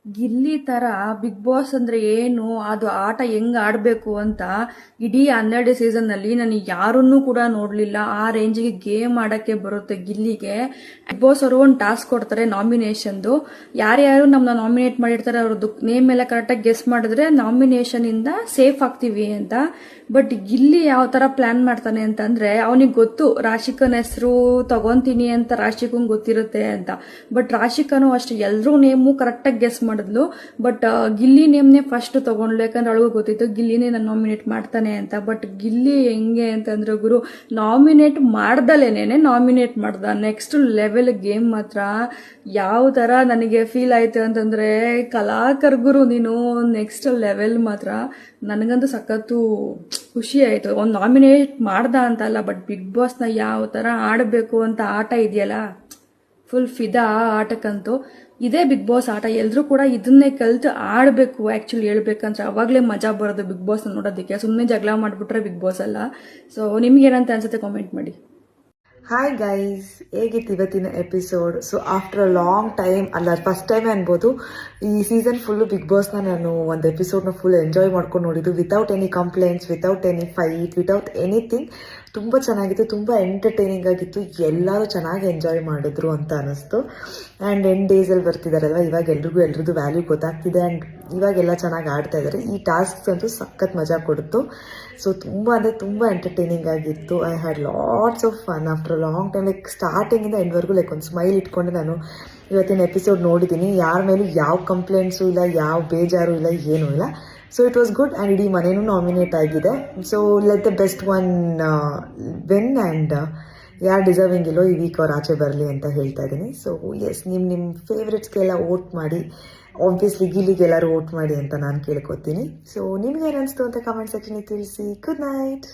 ಗಿಲ್ಲಿ ಥರ big boss ಅಂದರೆ ಏನು, ಅದು ಆಟ ಹೆಂಗೆ ಆಡಬೇಕು ಅಂತ ಇಡೀ 12 ಸೀಸನ್ನಲ್ಲಿ ನಾನು ಯಾರನ್ನೂ ಕೂಡ ನೋಡಲಿಲ್ಲ. ಆ ರೇಂಜಿಗೆ ಗೇಮ್ ಆಡೋಕ್ಕೆ ಬರುತ್ತೆ ಗಿಲ್ಲಿಗೆ. ಬಿಗ್ ಬಾಸ್ ಅವರು ಒಂದು ಟಾಸ್ಕ್ ಕೊಡ್ತಾರೆ ನಾಮಿನೇಷನ್ದು. ಯಾರ್ಯಾರು ನಮ್ಮನ್ನ ನಾಮಿನೇಟ್ ಮಾಡಿರ್ತಾರೆ ಅವ್ರದ್ದು ನೇಮ್ ಎಲ್ಲ ಕರೆಕ್ಟಾಗಿ ಗೆಸ್ ಮಾಡಿದ್ರೆ ನಾಮಿನೇಷನಿಂದ ಸೇಫ್ ಆಗ್ತೀವಿ ಅಂತ. ಬಟ್ ಗಿಲ್ಲಿ ಯಾವ ಥರ ಪ್ಲ್ಯಾನ್ ಮಾಡ್ತಾನೆ ಅಂತಂದರೆ, ಅವನಿಗೆ ಗೊತ್ತು ರಾಶಿಕನ ಹೆಸರು ತಗೊತೀನಿ ಅಂತ ರಾಶಿಕಂಗೆ ಗೊತ್ತಿರುತ್ತೆ ಅಂತ. ಬಟ್ ರಾಶಿಕನು ಅಷ್ಟೇ ಎಲ್ಲರೂ ನೇಮು ಕರೆಕ್ಟಾಗಿ ಗೆಸ್ ಮಾಡಿದ್ಲು. ಬಟ್ ಗಿಲ್ಲಿ ನೇಮ್ನೇ ಫಸ್ಟ್ ತಗೊಂಡ್ಲು, ಯಾಕಂದ್ರೆ ಅವಳಿಗೂ ಗೊತ್ತಿತ್ತು ಗಿಲ್ಲಿನೇ ನಾನು ನಾಮಿನೇಟ್ ಮಾಡ್ತಾನೆ ಅಂತ. ಬಟ್ ಗಿಲ್ಲಿ ಹೆಂಗೆ ಅಂತಂದ್ರೆ ಗುರು, ನಾಮಿನೇಟ್ ಮಾಡ್ದಲೇನೆ ನಾಮಿನೇಟ್ ಮಾಡ್ದ. ನೆಕ್ಸ್ಟ್ ಲೆವೆಲ್ ಗೇಮ್ ಮಾತ್ರ ಯಾವ ಥರ ನನಗೆ ಫೀಲ್ ಆಯ್ತು ಅಂತಂದರೆ, ಕಲಾಕರ್ ಗುರು ನೀನು ನೆಕ್ಸ್ಟ್ ಲೆವೆಲ್ ಮಾತ್ರ. ನನಗಂತೂ ಸಖತ್ತು ಖುಷಿ ಆಯಿತು. ಒಂದು ನಾಮಿನೇಟ್ ಮಾಡ್ದ ಅಂತ ಅಲ್ಲ, ಬಟ್ ಬಿಗ್ ಬಾಸ್ನ ಯಾವ ಥರ ಆಡಬೇಕು ಅಂತ ಆಟ ಇದೆಯಲ್ಲ, ಫುಲ್ ಫಿದಾ ಆಟಕ್ಕಂತೂ. ಇದೇ ಬಿಗ್ ಬಾಸ್ ಆಟ, ಎಲ್ಲರೂ ಕೂಡ ಇದನ್ನೇ ಕಲಿತು ಆಡಬೇಕು. ಆ್ಯಕ್ಚುಲಿ ಹೇಳ್ಬೇಕಂದ್ರೆ ಅವಾಗಲೇ ಮಜಾ ಬರೋದು ಬಿಗ್ ಬಾಸ್ನ ನೋಡೋದಕ್ಕೆ. ಸುಮ್ಮನೆ ಜಗಳ ಮಾಡಿಬಿಟ್ರೆ ಬಿಗ್ ಬಾಸ್ ಅಲ್ಲ. ಸೊ ನಿಮ್ಗೇನಂತ ಅನ್ಸುತ್ತೆ ಕಾಮೆಂಟ್ ಮಾಡಿ. ಹಾಯ್ ಗೈಸ್, ಹೇಗಿತ್ತು ಇವತ್ತಿನ episode? So after a long time, ಅಲ್ಲ ಫಸ್ಟ್ ಟೈಮೇ ಅನ್ಬೋದು, ಈ ಸೀಸನ್ ಫುಲ್ಲು ಬಿಗ್ ಬಾಸ್ನ ನಾನು ಒಂದು ಎಪಿಸೋಡ್ನ ಫುಲ್ ಎಂಜಾಯ್ ಮಾಡ್ಕೊಂಡು ನೋಡಿದ್ದು. Without any complaints, without any fight, without anything. ತುಂಬ ಚೆನ್ನಾಗಿತ್ತು, ತುಂಬ ಎಂಟರ್ಟೈನಿಂಗ್ ಆಗಿತ್ತು. ಎಲ್ಲರೂ ಚೆನ್ನಾಗಿ ಎಂಜಾಯ್ ಮಾಡಿದ್ರು ಅಂತ ಅನ್ನಿಸ್ತು. ಆ್ಯಂಡ್ ಎಂಡ್ ಡೇಸಲ್ಲಿ ಬರ್ತಿದ್ದಾರಲ್ವ, ಇವಾಗ ಎಲ್ರಿಗೂ ವ್ಯಾಲ್ಯೂ ಗೊತ್ತಾಗ್ತಿದೆ. ಆ್ಯಂಡ್ ಇವಾಗೆಲ್ಲ ಚೆನ್ನಾಗಿ ಆಡ್ತಾ ಇದ್ದಾರೆ. ಈ ಟಾಸ್ಕ್ಸ್ ಅಂತೂ ಸಖತ್ ಮಜಾ ಕೊಡ್ತು. ಸೊ ತುಂಬ ಅಂದರೆ ತುಂಬ ಎಂಟರ್ಟೈನಿಂಗ್ ಆಗಿತ್ತು. I had lots of fun after long time. Like ಸ್ಟಾರ್ಟಿಂಗಿಂದ ಎಂಡ್ವರೆಗೂ ಲೈಕ್ ಒಂದು ಸ್ಮೈಲ್ ಇಟ್ಕೊಂಡು ನಾನು ಇವತ್ತಿನ ಎಪಿಸೋಡ್ ನೋಡಿದ್ದೀನಿ. ಯಾರ ಮೇಲೂ ಯಾವ ಕಂಪ್ಲೇಂಟ್ಸು ಇಲ್ಲ, ಯಾವ ಬೇಜಾರು ಇಲ್ಲ, ಏನೂ ಇಲ್ಲ. So it was good. And ಇಡೀ ಮನೇನೂ ನಾಮಿನೇಟ್ ಆಗಿದೆ. So let the best one win. And ಯಾರು ಡಿಸರ್ವಿಂಗ್ ಇಲ್ಲೋ ಈ ವೀಕ್ ಅವ್ರು ಆಚೆ ಬರಲಿ ಅಂತ ಹೇಳ್ತಾ ಇದ್ದೀನಿ. ಸೊ ಎಸ್, ನಿಮ್ಮ ಫೇವ್ರೆಟ್ಸ್ಗೆಲ್ಲ ವೋಟ್ ಮಾಡಿ. ಆಬ್ವಿಯಸ್ಲಿ ಗಿಲ್ಲಿಗೆಲ್ಲರೂ ವೋಟ್ ಮಾಡಿ ಅಂತ ನಾನು ಕೇಳ್ಕೊತೀನಿ. ಸೊ ನಿಮ್ಗೆ ಏನು ಅನಿಸ್ತು ಅಂತ ಕಮೆಂಟ್ ಸೆಕ್ಷನಿಗೆ ತಿಳಿಸಿ. Good night.